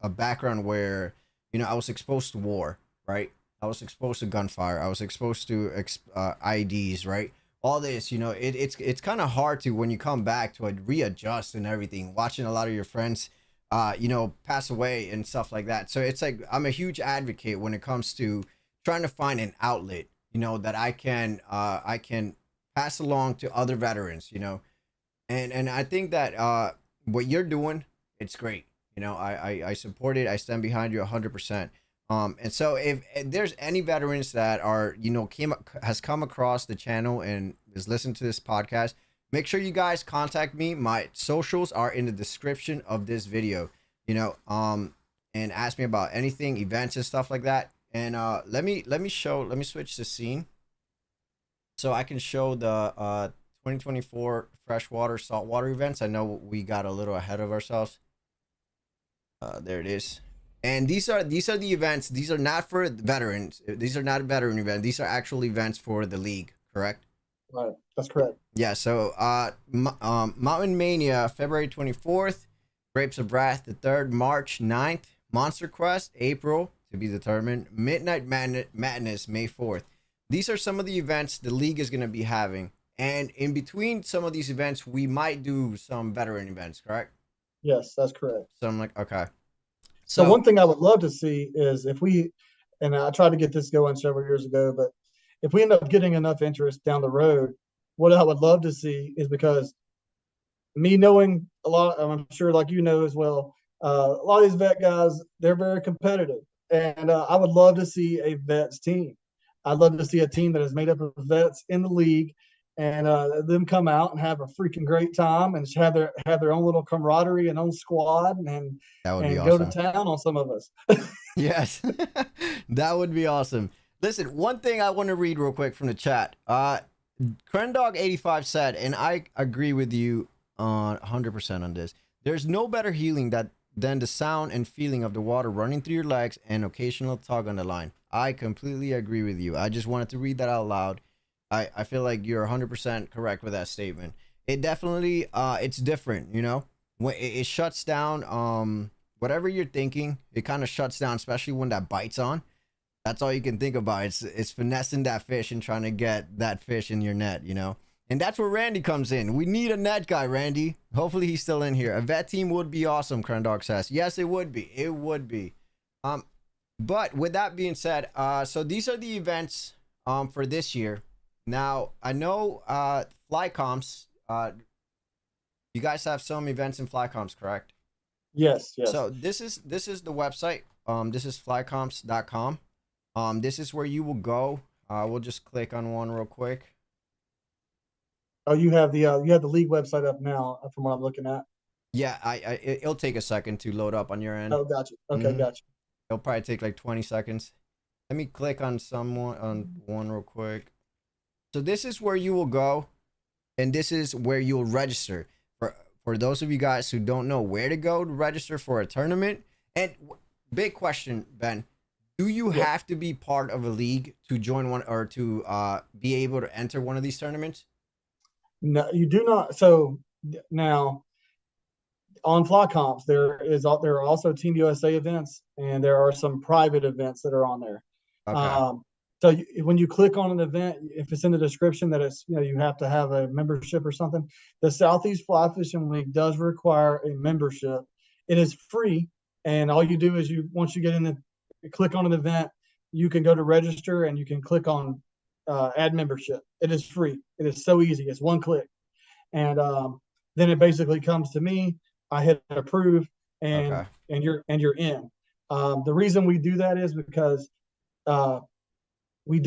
Speaker 1: background where I was exposed to war, right? I was exposed to gunfire. I was exposed to IEDs, right? All this, it's kind of hard to, when you come back, to readjust and everything. Watching a lot of your friends, pass away and stuff like that. So it's like I'm a huge advocate when it comes to trying to find an outlet, that I can pass along to other veterans, and I think that what you're doing, it's great. I support it. I stand behind you 100%. And so if there's any veterans that are, has come across the channel and is listening to this podcast, make sure you guys contact me. My socials are in the description of this video, and ask me about anything, events and stuff like that. And let me switch the scene so I can show the 2024 freshwater saltwater events. I know we got a little ahead of ourselves. There it is. And these are the events. These are not for veterans. These are not veteran events. These are actual events for the league, correct?
Speaker 2: Right. That's correct.
Speaker 1: Yeah, so Mountain Mania, February 24th, Grapes of Wrath the 3rd, March 9th, Monster Quest, April, to be determined, Midnight Madness, May 4th. These are some of the events the league is going to be having. And in between some of these events, we might do some veteran events, correct?
Speaker 2: Yes, that's correct.
Speaker 1: So I'm like, okay.
Speaker 2: So one thing I would love to see is if we, and I tried to get this going several years ago, but if we end up getting enough interest down the road, what I would love to see is, because me knowing a lot, I'm sure like as well, a lot of these vet guys, they're very competitive. And I would love to see a vets team. I'd love to see a team that is made up of vets in the league, and them come out and have a freaking great time and have their own little camaraderie and own squad, and
Speaker 1: that would be
Speaker 2: go
Speaker 1: awesome.
Speaker 2: to town on some of us.
Speaker 1: Yes, that would be awesome. Listen, one thing I want to read real quick from the chat. Crendog85 said, and I agree with you 100% on this. There's no better healing than the sound and feeling of the water running through your legs and occasional tug on the line. I completely agree with you. I just wanted to read that out loud. I feel like you're 100% correct with that statement. It definitely, it's different, when it shuts down, whatever you're thinking, it kind of shuts down, especially when that bites on. That's all you can think about. It's finessing that fish and trying to get that fish in your net, And that's where Randy comes in. We need a net guy, Randy. Hopefully he's still in here. A vet team would be awesome, Crendog says. Yes, it would be. It would be. But with that being said, so these are the events for this year. Now, I know Flycomps, you guys have some events in Flycomps, correct?
Speaker 2: Yes, yes.
Speaker 1: So this is the website. This is flycomps.com. This is where you will go. We'll just click on one real quick.
Speaker 2: Oh, you have the league website up now, from what I'm looking at.
Speaker 1: Yeah, it'll take a second to load up on your end.
Speaker 2: Oh, gotcha. Okay, gotcha.
Speaker 1: It'll probably take like 20 seconds. Let me click on one real quick. So this is where you will go, and this is where you'll register. For those of you guys who don't know where to go to register for a tournament, and big question, Ben, do you have to be part of a league to join one, or to be able to enter one of these tournaments?
Speaker 2: No, you do not. So now on Flycomps, there are also Team USA events, and there are some private events that are on there.
Speaker 1: Okay.
Speaker 2: So when you click on an event, if it's in the description that it's, you have to have a membership or something, the Southeast Fly Fishing League does require a membership. It is free, and all you do is once you get in click on an event, you can go to register and you can click on add membership. It is free. It is so easy. It's one click, and then it basically comes to me. I hit approve, and you're in. The reason we do that is because we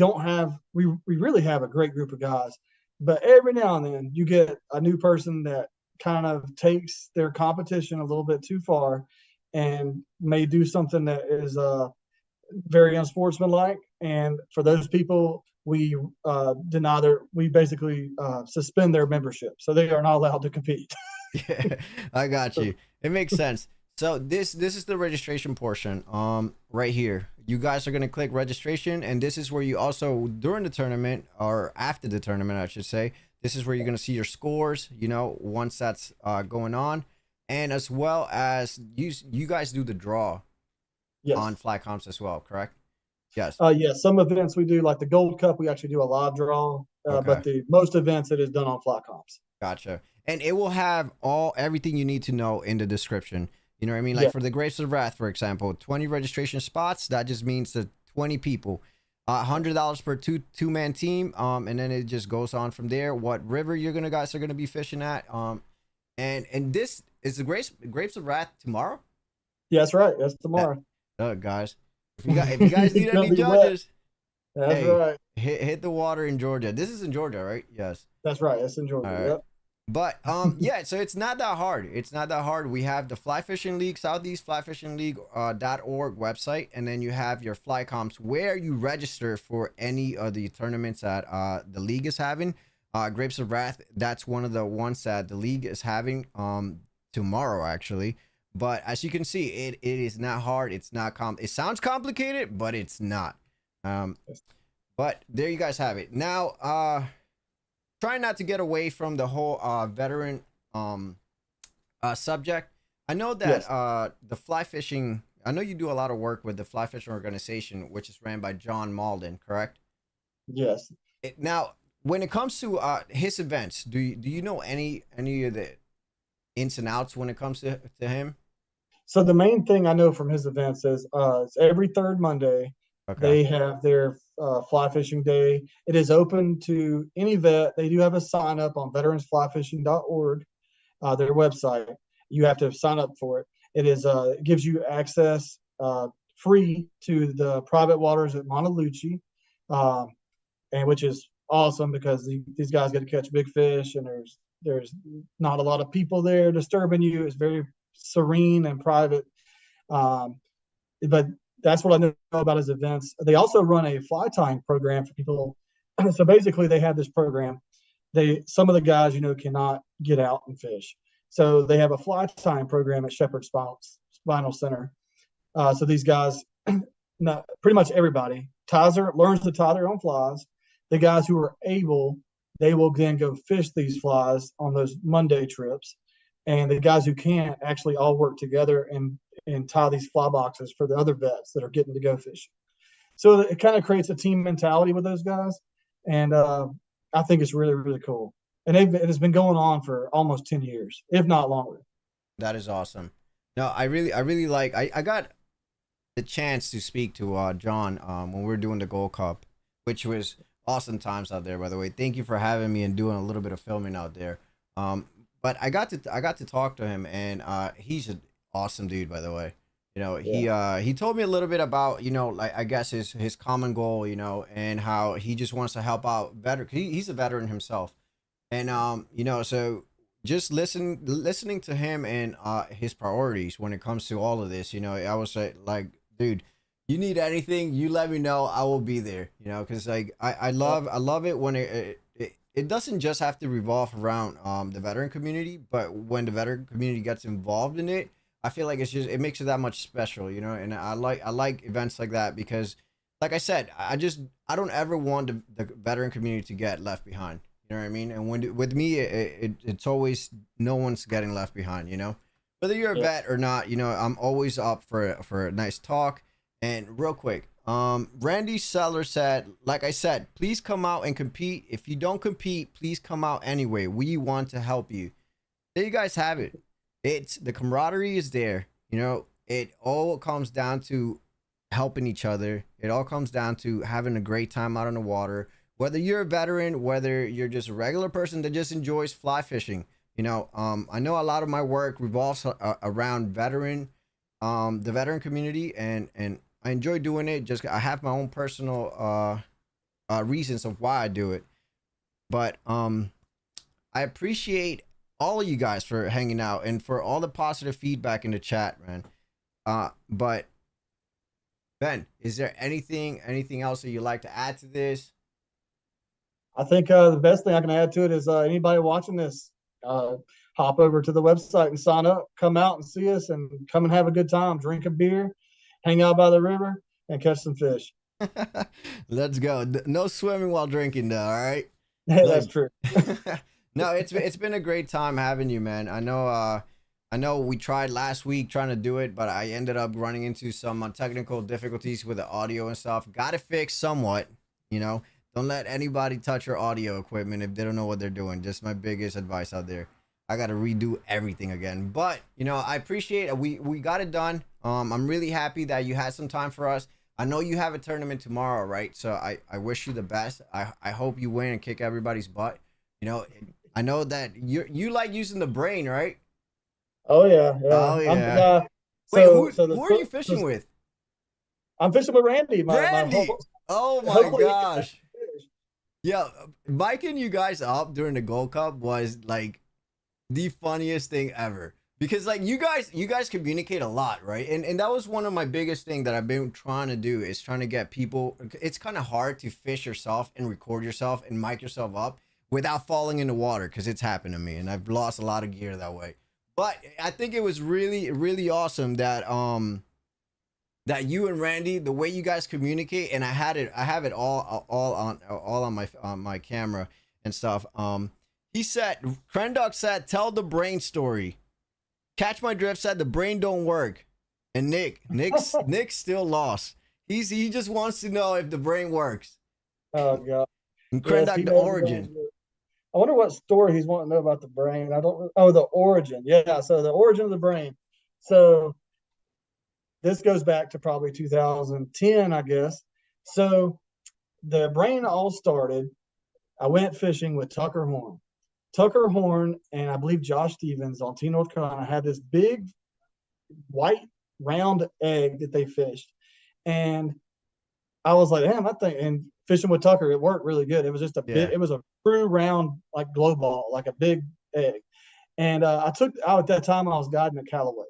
Speaker 2: really have a great group of guys, but every now and then you get a new person that kind of takes their competition a little bit too far, and may do something that is very unsportsmanlike. And for those people, we we basically suspend their membership, so they are not allowed to compete.
Speaker 1: Yeah, I got you. It makes sense. So this is the registration portion. Right here, you guys are gonna click registration, and this is where you also during the tournament or after the tournament, I should say. This is where you're gonna see your scores. You know, once that's going on, and as well as you guys do the draw
Speaker 2: Yes.
Speaker 1: on Fly Comps as well, correct? Yes.
Speaker 2: Yes, some events we do, like the Gold Cup, we actually do a live draw.
Speaker 1: Okay.
Speaker 2: But the most events it is done on Fly Comps.
Speaker 1: Gotcha. And it will have everything you need to know in the description. You know what I mean? Like
Speaker 2: Yeah.
Speaker 1: for the Grapes of Wrath, for example, 20 registration spots. That just means that 20 people. $100 per two-man team. And then it just goes on from there. What river guys are gonna be fishing at. And this is the Grapes of Wrath tomorrow.
Speaker 2: Yeah, that's right. That's tomorrow.
Speaker 1: Guys, if you guys need
Speaker 2: It's gonna
Speaker 1: any
Speaker 2: be wet.
Speaker 1: judges,
Speaker 2: That's
Speaker 1: hey,
Speaker 2: right.
Speaker 1: hit the water in Georgia. This is in Georgia, right? Yes.
Speaker 2: That's right. That's in Georgia.
Speaker 1: All right.
Speaker 2: Yep.
Speaker 1: But yeah, so it's not that hard. It's not that hard. We have the Fly Fishing League, Southeast Fly Fishing League .org website, and then you have your Fly Comps where you register for any of the tournaments that the league is having. Grapes of Wrath, that's one of the ones that the league is having tomorrow actually. But as you can see, it is not hard. It's not it sounds complicated, but it's not. But there you guys have it. Now try not to get away from the whole veteran subject. I know that
Speaker 2: Yes.
Speaker 1: the fly fishing, I know you do a lot of work with the fly fishing organization, which is ran by John Malden, correct?
Speaker 2: Yes.
Speaker 1: Now, when it comes to his events, do you know any of the ins and outs when it comes to him?
Speaker 2: So the main thing I know from his events is it's every third Monday.
Speaker 1: Okay.
Speaker 2: They have their fly fishing day. It is open to any vet. They do have a sign up on veteransflyfishing.org, their website. You have to sign up for it. It gives you access free to the private waters at Montalucci, and which is awesome because these guys get to catch big fish, and there's not a lot of people there disturbing you. It's very serene and private. But that's what I know about his events. They also run a fly tying program for people. So basically, they have this program. Some of the guys cannot get out and fish, so they have a fly tying program at Shepherd Spinal Center. So these guys, pretty much everybody, learns to tie their own flies. The guys who are able, they will then go fish these flies on those Monday trips, and the guys who can't actually all work together and tie these fly boxes for the other vets that are getting to go fishing. So it kind of creates a team mentality with those guys, and I think it's really, really cool. And it has been going on for almost 10 years, if not longer.
Speaker 1: That is awesome. No, I really like. I got the chance to speak to John when we were doing the Gold Cup, which was awesome times out there. By the way, thank you for having me and doing a little bit of filming out there. But I got to talk to him, and he's an awesome dude, by the way. He told me a little bit about like I guess his common goal, and how he just wants to help out veteran. He's a veteran himself, and so just listening to him and his priorities when it comes to all of this. I was like, dude, you need anything, you let me know, I will be there. Because like I love it when it doesn't just have to revolve around the veteran community, but when the veteran community gets involved in it, I feel like it makes it that much special, and I like events like that because, like I said, I don't ever want the veteran community to get left behind. You know what I mean? And with me, it's always no one's getting left behind. Whether you're a vet or not, I'm always up for a nice talk. And real quick, Randy Seller said, like I said, please come out and compete. If you don't compete, please come out anyway. We want to help you. There you guys have it. It's the camaraderie is there. It all comes down to helping each other. It all comes down to having a great time out on the water. Whether you're a veteran, whether you're just a regular person that just enjoys fly fishing. I know a lot of my work revolves around the veteran community, and I enjoy doing it. Just I have my own personal reasons of why I do it. But I appreciate all of you guys for hanging out and for all the positive feedback in the chat, man. But Ben, is there anything else that you'd like to add to this?
Speaker 2: I think the best thing I can add to it is anybody watching this, hop over to the website and sign up. Come out and see us, and come and have a good time. Drink a beer, hang out by the river, and catch some fish.
Speaker 1: Let's go. No swimming while drinking, though. All right.
Speaker 2: That's true.
Speaker 1: No, it's been a great time having you, man. I know we tried last week trying to do it, but I ended up running into some technical difficulties with the audio and stuff. Got it fixed somewhat, you know. Don't let anybody touch your audio equipment if they don't know what they're doing. Just my biggest advice out there. I got to redo everything again. But, you know, I appreciate it. We got it done. I'm really happy that you had some time for us. I know you have a tournament tomorrow, right? So I wish you the best. I hope you win and kick everybody's butt. You know, I know that you like using the brain, right?
Speaker 2: Oh yeah, yeah.
Speaker 1: Oh yeah. Wait, who are you fishing with?
Speaker 2: I'm fishing with Randy.
Speaker 1: Randy. Oh my gosh. Yeah, miking you guys up during the Gold Cup was like the funniest thing ever. Because like you guys communicate a lot, right? And that was one of my biggest thing that I've been trying to do is trying to get people. It's kind of hard to fish yourself and record yourself and mic yourself up without falling in the water, because it's happened to me and I've lost a lot of gear that way. But I think it was really, really awesome that that you and Randy, the way you guys communicate, and I have it all on my camera and stuff. He said, Krendok said, tell the brain story. Catch My Drift said the brain don't work, and Nick still lost. He just wants to know if the brain works.
Speaker 2: Oh god.
Speaker 1: And Krendok, the origin.
Speaker 2: I wonder what story he's wanting to know about the brain. I don't. Oh, the origin. Yeah. So the origin of the brain. So this goes back to probably 2010, I guess. So the brain all started. I went fishing with Tucker Horn. Tucker Horn and I believe Josh Stevens on Team North Carolina had this big white round egg that they fished. And I was like, damn, that thing, and fishing with Tucker, it worked really good. It was just it was a true round, like glow ball, like a big egg. And at that time, I was guiding at Callaway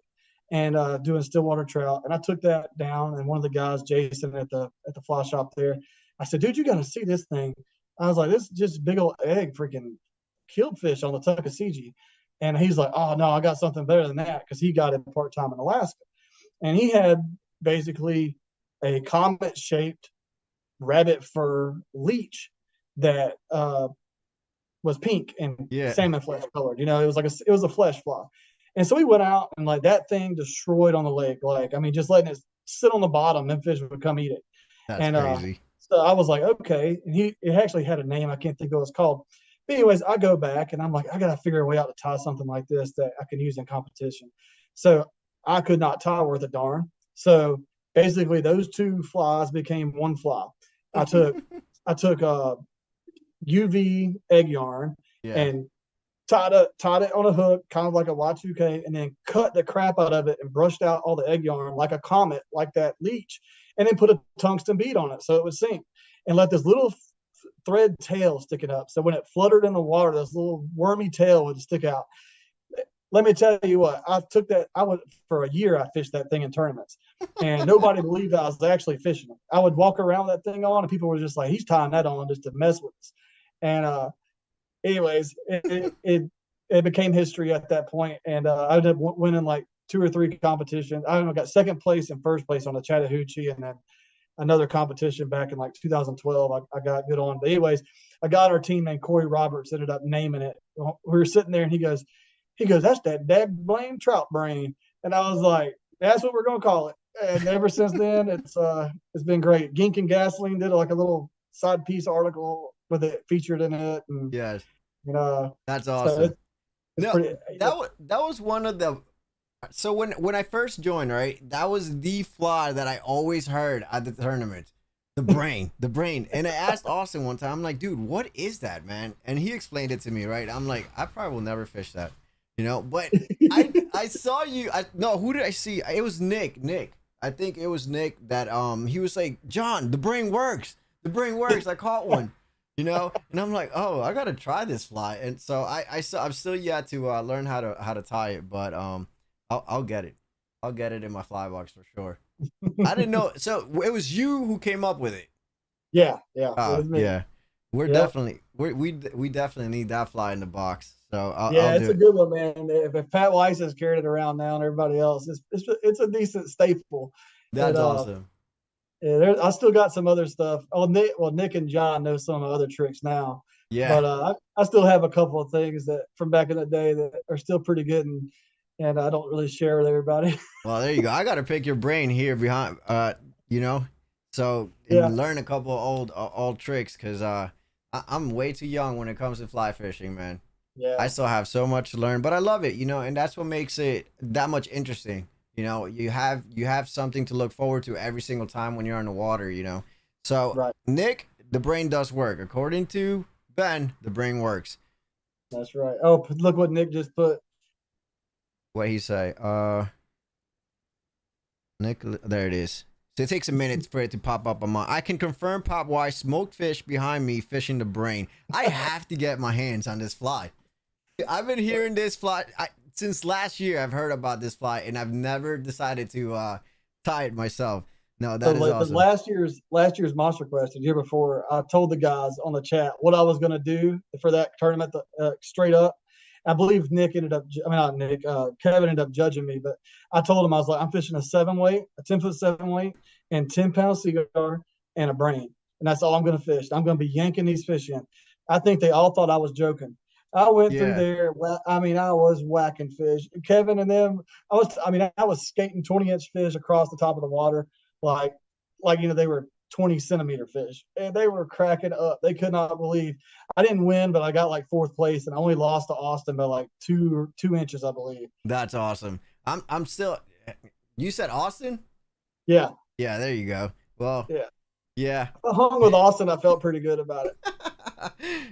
Speaker 2: and doing stillwater trout. And I took that down, and one of the guys, Jason, at the fly shop there, I said, dude, you got to see this thing. I was like, this is just big old egg freaking killed fish on the Tuckasegee. And he's like, oh, no, I got something better than that, because he got it part-time in Alaska. And he had basically a comet-shaped rabbit fur leech that was pink and salmon flesh colored. You know, it was a flesh fly. And so we went out, and like that thing destroyed on the lake. Like, I mean, just letting it sit on the bottom, then fish would come eat it.
Speaker 1: That's crazy.
Speaker 2: So I was like, okay. And it actually had a name. I can't think of what it's called. But anyways, I go back and I'm like, I got to figure a way out to tie something like this that I can use in competition. So I could not tie worth a darn. So basically those two flies became one fly. I took UV egg yarn and tied it on a hook, kind of like a Y2K, and then cut the crap out of it and brushed out all the egg yarn like a comet, like that leech, and then put a tungsten bead on it so it would sink, and let this little thread tail sticking up. So when it fluttered in the water, this little wormy tail would stick out. Let me tell you what, for a year, I fished that thing in tournaments, and nobody believed I was actually fishing it. I would walk around with that thing on, and people were just like, he's tying that on just to mess with us. And anyways, it became history at that point, and I ended up winning like 2 or 3 competitions. I got second place and first place on the Chattahoochee, and then another competition back in like 2012. I got good on. But anyways, a guy on our team named Corey Roberts ended up naming it. We were sitting there, and he goes, that's that dad blame trout brain. And I was like, that's what we're going to call it. And ever since then, it's been great. Gink and Gasoline did like a little side piece article with it featured in it. And,
Speaker 1: yes.
Speaker 2: You know,
Speaker 1: that's awesome.
Speaker 2: So
Speaker 1: that was one of the. So when I first joined, right, that was the fly that I always heard at the tournament. The brain. And I asked Austin one time, I'm like, dude, what is that, man? And he explained it to me, right? I'm like, I probably will never fish that, you know. But I saw you. Who did I see? It was Nick. I think it was Nick that he was like, John, the brain works. I caught one. You know, and I'm like, oh, I gotta try this fly, and so I'm still yet to learn how to tie it, but I'll get it. I'll get it in my fly box for sure. I didn't know. So it was you who came up with it.
Speaker 2: Yeah, yeah, it was me.
Speaker 1: Yeah. We're
Speaker 2: Yep.
Speaker 1: definitely we definitely need that fly in the box. So I'll
Speaker 2: Yeah,
Speaker 1: do
Speaker 2: it's a
Speaker 1: it.
Speaker 2: good one, man. If Pat Weiss has carried it around now and everybody else, it's a decent staple. And
Speaker 1: That's awesome.
Speaker 2: yeah, I still got some other stuff. Oh, Nick and John know some of the other tricks now,
Speaker 1: Yeah.
Speaker 2: but I still have a couple of things that from back in the day that are still pretty good, and I don't really share with everybody.
Speaker 1: Well, there you go. I got to pick your brain here behind, you know, so
Speaker 2: Yeah.
Speaker 1: and learn a couple of old tricks because I'm way too young when it comes to fly fishing, man. I
Speaker 2: Yeah,
Speaker 1: still have so much to learn, but I love it, you know, and that's what makes it that much interesting. You know, you have something to look forward to every single time when you're on the water, you know. So
Speaker 2: right.
Speaker 1: Nick, the brain does work. According to Ben, the brain works.
Speaker 2: That's right. Oh, look what Nick just put.
Speaker 1: What he say? Nick, there it is. So it takes a minute for it to pop up on my. I can confirm, Pop Wise, smoked fish behind me fishing the brain. I have to get my hands on this fly. I've been hearing this fly since last year. I've heard about this fly, and I've never decided to tie it myself. No, that is
Speaker 2: But
Speaker 1: awesome.
Speaker 2: last year's Monster Quest, the year before, I told the guys on the chat what I was going to do for that tournament. Straight up, I believe Nick ended up. I mean, not Nick. Kevin ended up judging me, but I told him I was like, I'm fishing a 7 weight, a 10-foot 7 weight, and 10-pound cigar and a brain, and that's all I'm going to fish. I'm going to be yanking these fish in. I think they all thought I was joking. I went through
Speaker 1: Yeah,
Speaker 2: there. I mean, I was whacking fish. Kevin and them. I was skating 20-inch fish across the top of the water like they were 20-centimeter fish, and they were cracking up. They could not believe I didn't win, but I got like fourth place, and I only lost to Austin by like 2 inches, I believe.
Speaker 1: that's awesome. I'm still. You said Austin?
Speaker 2: Yeah,
Speaker 1: Yeah, there you go. Well,
Speaker 2: yeah.
Speaker 1: yeah.
Speaker 2: I hung with Austin. I felt pretty good about it.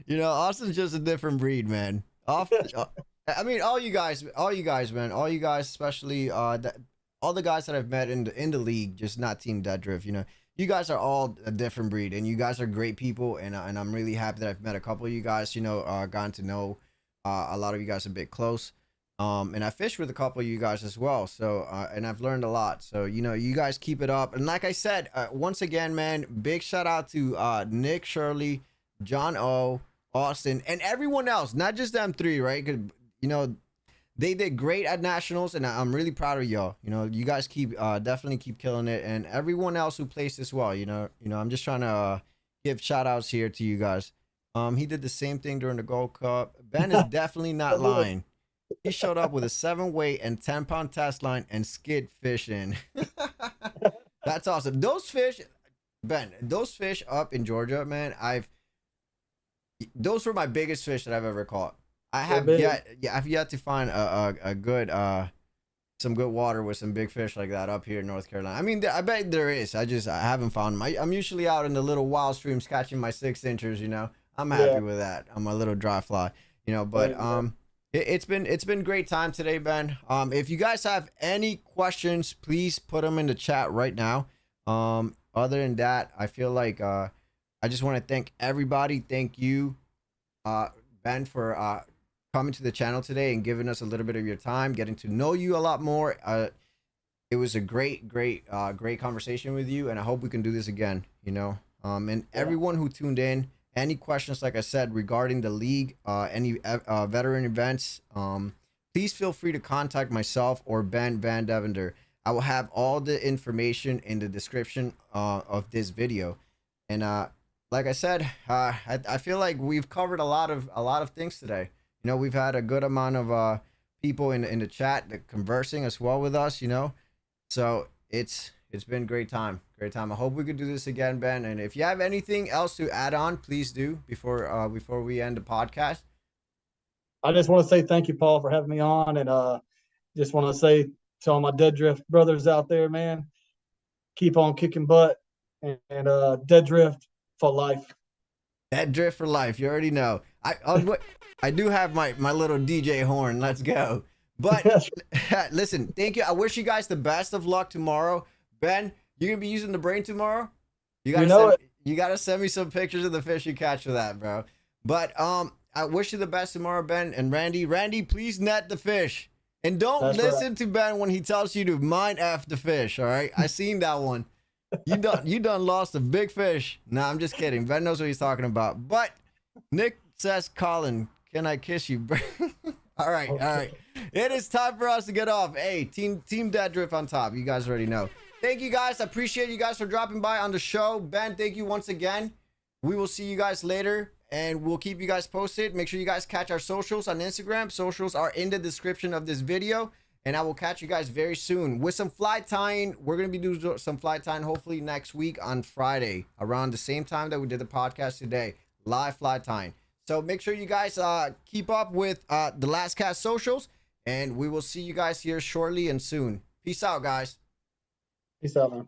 Speaker 1: You know, Austin's just a different breed, man. I mean, all you guys, man, all you guys, especially all the guys that I've met in the league, just not Team Dead Drift. You know, you guys are all a different breed, and you guys are great people, and I'm really happy that I've met a couple of you guys. You know, gotten to know a lot of you guys a bit close. And I fished with a couple of you guys as well. So, and I've learned a lot. So, you know, you guys keep it up. And like I said, once again, man, big shout out to Nick, Shirley, John O, Austin, and everyone else, not just them three, right? Because, you know, they did great at nationals, and I'm really proud of y'all. You know, you guys keep definitely keep killing it, and everyone else who placed as well. I'm just trying to give shout outs here to you guys. He did the same thing during the Gold Cup. Ben is definitely not lying. He showed up with a 7-weight and 10-pound test line and skid fishing. That's awesome. Those fish, Ben, those fish up in Georgia, man, those were my biggest fish that I've ever caught. I've yet to find a good some good water with some big fish like that up here in North Carolina. I mean, I bet there is. I haven't found them. I'm usually out in the little wild streams catching my 6-inchers. You know, I'm happy with that on my little dry fly. You know, but it's been great time today, Ben. If you guys have any questions, please put them in the chat right now. Other than that, I feel like I just want to thank everybody. Thank you, Ben, for coming to the channel today and giving us a little bit of your time, getting to know you a lot more. It was a great conversation with you, and I hope we can do this again. You know, and everyone who tuned in. Any questions, like I said, regarding the league, any veteran events, please feel free to contact myself or Ben Van DeVender. I will have all the information in the description of this video. And like I said, I feel like we've covered a lot of things today. You know, we've had a good amount of people in the chat that conversing as well with us. You know, so it's been a great time. I hope we could do this again, Ben. And if you have anything else to add on, please do before we end the podcast.
Speaker 2: I just want to say thank you, Paul, for having me on, and just want to say to all my Dead Drift brothers out there, man, keep on kicking butt, and Dead Drift for life.
Speaker 1: Dead Drift for life. You already know. I do have my little DJ horn. Let's go. But listen, thank you. I wish you guys the best of luck tomorrow. Ben, you're gonna be using the brain tomorrow. You gotta send me some pictures of the fish you catch for that, bro. But I wish you the best tomorrow, Ben and Randy. Randy, please net the fish And don't
Speaker 2: That's
Speaker 1: listen to Ben when he tells you to mind F the fish, all right? I seen that one. You done lost a big fish. Nah, I'm just kidding. Ben knows what he's talking about. But Nick says, Colin, can I kiss you? All right, all right. It is time for us to get off. Hey, Team Dead Drift on top. You guys already know. Thank you guys. I appreciate you guys for dropping by on the show. Ben, thank you once again. We will see you guys later, and we'll keep you guys posted. Make sure you guys catch our socials on Instagram. Socials are in the description of this video, and I will catch you guys very soon with some fly tying. We're going to be doing some fly tying hopefully next week on Friday around the same time that we did the podcast today. Live fly tying. So make sure you guys keep up with the LastCast socials, and we will see you guys here shortly and soon. Peace out, guys.
Speaker 2: Peace out, man.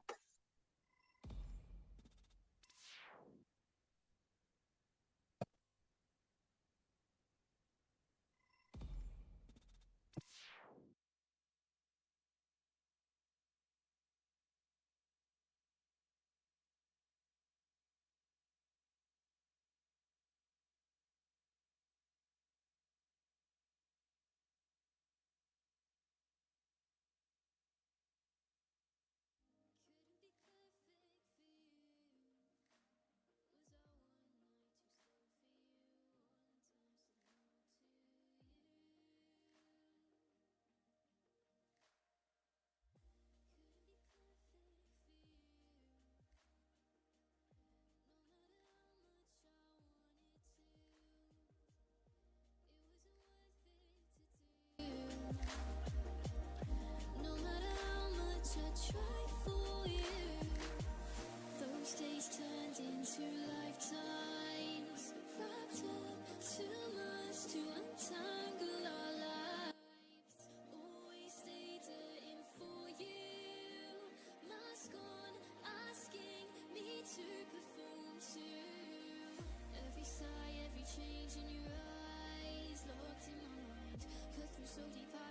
Speaker 4: Change in your eyes, locked in my mind, cut through so deep.